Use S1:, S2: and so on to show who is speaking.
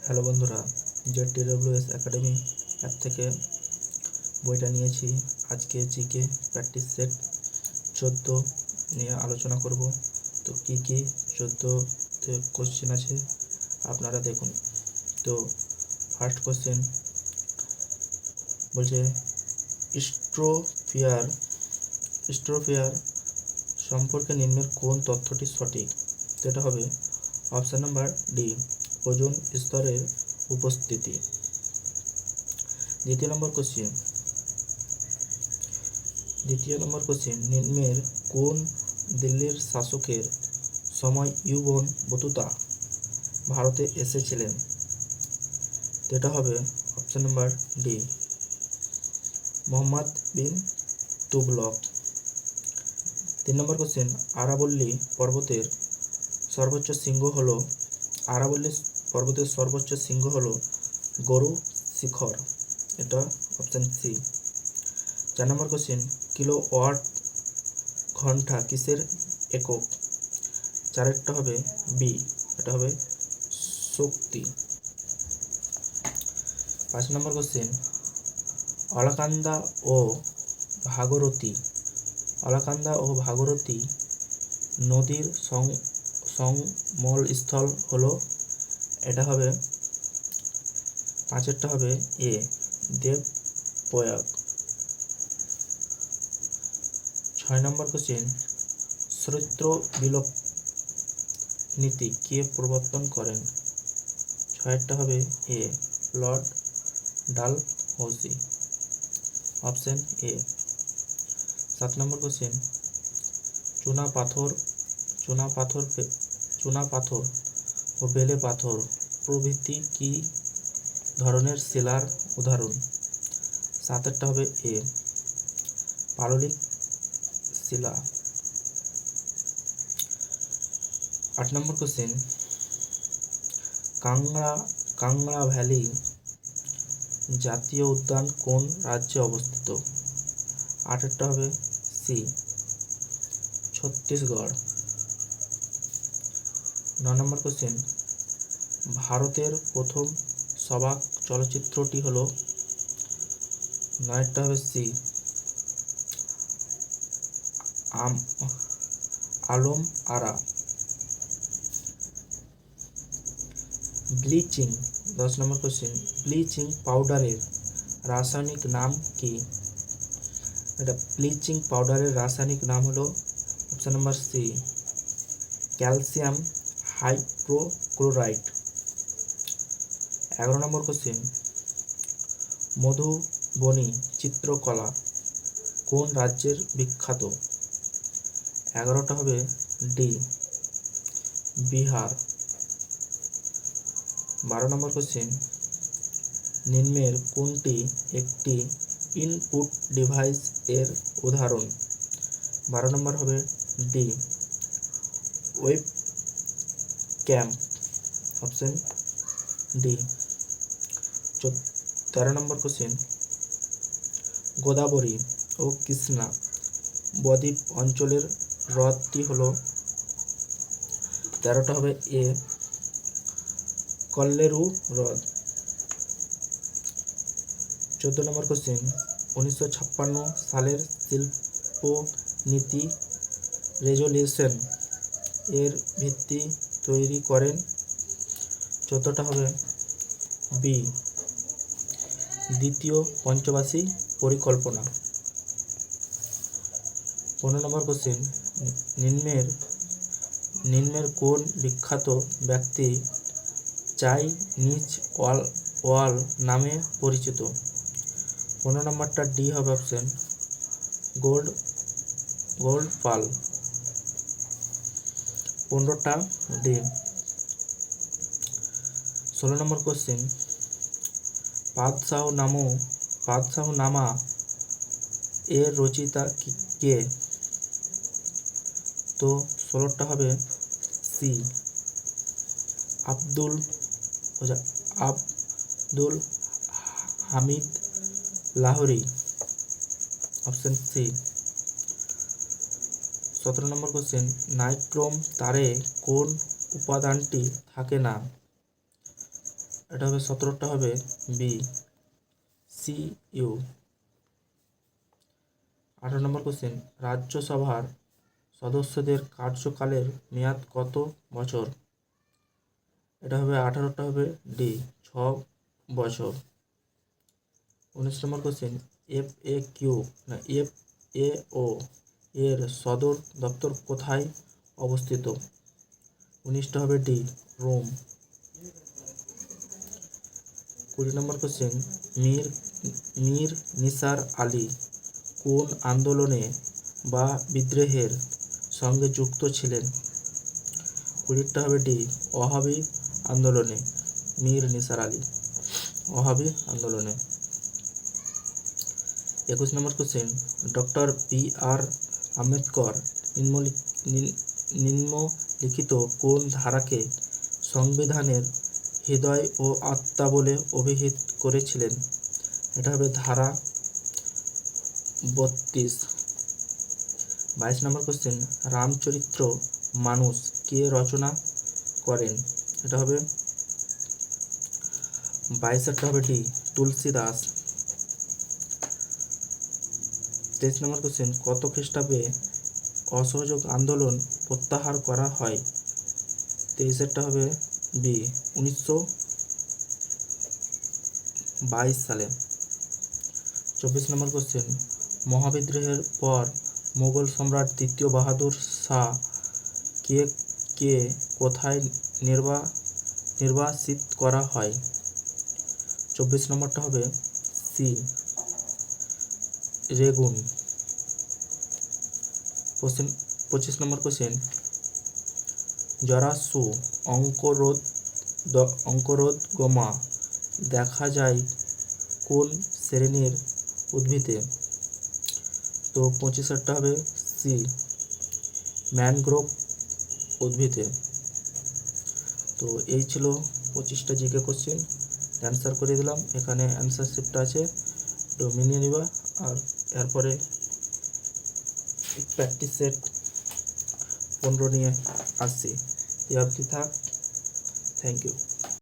S1: Hello বন্ধুরা, ZTWS academy app থেকে বইটা নিয়েছি। আজকে জিকে প্র্যাকটিস সেট 14 নিয়ে আলোচনা করব। তো কি 14তে কোশ্চেন আছে আপনারা দেখুন। তো ফার্স্ট কোশ্চেন বলছে স্ট্রোফিয়ার সম্পর্কে নিম্নের কোন তথ্যটি সঠিক? তো এটা হবে অপশান নাম্বার ডি, ওজোন স্তরের উপস্থিতি। দ্বিতীয় নম্বর কোশ্চেন নিম্নের কোন দিল্লির শাসকের সময় ইবন বতুতা ভারতে এসেছিলেন? এটা হবে option number D, Mohammad bin Tughlaq. 3 নম্বর কোশ্চেন আরাবল্লী পর্বতের সর্বোচ্চ শৃঙ্গ হলো গরু শিখর। এটা অপশান সি। 4 নম্বর কোশ্চেন কিলোওয়াট ঘন্টা কিসের একক? চারেরটা হবে বি, এটা হবে শক্তি। 5 নম্বর কোশ্চেন অলকান্দা ও ভাগীরথী নদীর সংমলস্থল হলো? এটা হবে 5এরটা হবে এ, দেবপ্রয়াগ। 6 নম্বর কোশ্চেন শ্রৌত বিলোপ নীতি কে প্রবর্তন করেন? 6এরটা হবে A, Lord Dalhousie, option A. 7 নম্বর কোশ্চেন চুনাপাথর ও বেলে পাথর প্রভৃতি কি ধরনের শিলার উদাহরণ? 7এরটা হবে এ, পাললিক শিলা। 8 নম্বর কোশ্চেন কাংড়া ভ্যালি জাতীয় উদ্যান কোন রাজ্যে অবস্থিত? 8এরটা হবে সি, ছত্তিশগড়। 9 নম্বর কোশ্চেন ভারতের প্রথম সবাক চলচ্চিত্রটি হলো? 9এরটা হবে সি, আলম আরা। ব্লিচিং 10 নম্বর কোশ্চেন ব্লিচিং পাউডারের রাসায়নিক নাম কি? এটা ব্লিচিং পাউডারের রাসায়নিক নাম হলো option number C, calcium hydrochloride. 11 নম্বর কোশ্চেন মধুবনী চিত্রকলা কোন রাজ্যের বিখ্যাত? 11টা হবে ডি, বিহার। 12 নম্বর কোশ্চেন নিম্নের কোনটি একটি ইনপুট ডিভাইস এর উদাহরণ? 12 নম্বর হবে D, webcam, option D. 13 নম্বর কোশ্চেন গোদাবরী ও কৃষ্ণা বদ্বীপ অঞ্চলের হ্রদটি হলো? 13টা হবে এ, কল্লেরু হ্রদ। 14 নম্বর কোশ্চেন 1956 সালের শিল্পনীতি রেজলিউশন এর ভিত্তি তৈরি করেন? 14টা হবে বি, দ্বিতীয় পঞ্চবার্ষিক পরিকল্পনা। 15 নম্বর কোশ্চেন নিম্নের কোন বিখ্যাত ব্যক্তি চাইনিজ ওয়াল নামে পরিচিত? 15 নম্বরটা ডি হবে অপশন, গোল্ড পাল। 15টা ডি। 16 নম্বর কোশ্চেন বাদশাহনামা এর রচয়িতা কে? তো 16টা হবে C, Abdul Hamid Lahori, option C. 17 নম্বর কোশ্চেন নাইট্রোম তারে কোন উপাদানটি থাকে না? এটা হবে 17টা হবে বি সি ইউ। 18 নম্বর কোশ্চেন, রাজ্যসভার সদস্যদের কার্যকালের মেয়াদ কত বছর? এটা হবে 18টা হবে ডি 6 বছর। 19 নম্বর কোশ্চেন, FAO এর সদর দপ্তর কোথায় অবস্থিত? 19টা হবে ডি রোম। 20 নম্বর কোশ্চেন, মীর নিসার আলী কোন আন্দোলনে বা বিদ্রোহের সঙ্গে যুক্ত ছিলেন? 20টা হবে ডি ওহাবি আন্দোলনে। মীর নিসার আলী ওহাবি আন্দোলনে। 21 নম্বর কোশ্চেন, ডক্টর BR আম্বেদকর নিম্নলিখিত কোন ধারাকে সংবিধানের হৃদয় ও আত্মা বলে অভিহিত করেছিলেন? এটা হবে ধারা 32। 22 নম্বর কোশ্চেন, রামচরিত্র মানুষ কে রচনা করেন? এটা হবে 22টা হবে ডি তুলসীদাস। 23 নম্বর কোশ্চেন, কত খ্রিস্টাব্দে অসহযোগ আন্দোলন প্রত্যাহার করা হয়? 23টা হবে বি 1922 সালে। 24 নম্বর কোশ্চেন, মহাবিদ্রোহের পর মোগল সম্রাট দ্বিতীয় বাহাদুর শাহ কে কোথায় নির্বাসিত করা হয়? 24 নম্বরটা হবে সি রেগুন। 25 নম্বর কোশ্চেন, জরাসু অঙ্কুরোদ্গমা দেখা যায় কোন শ্রেণীর উদ্ভিদে? তো 25টা হবে সি ম্যানগ্রোভ উদ্ভিদে। তো এই ছিল 25টা জিকে কোশ্চেন, অ্যান্সার করে দিলাম। এখানে অ্যান্সার শিটটা আছে, তো মিলিয়ে নিবা। আর এরপরে প্র্যাকটিস সেট 15 নিয়ে আসছি। এই অবধি থাক। Thank you.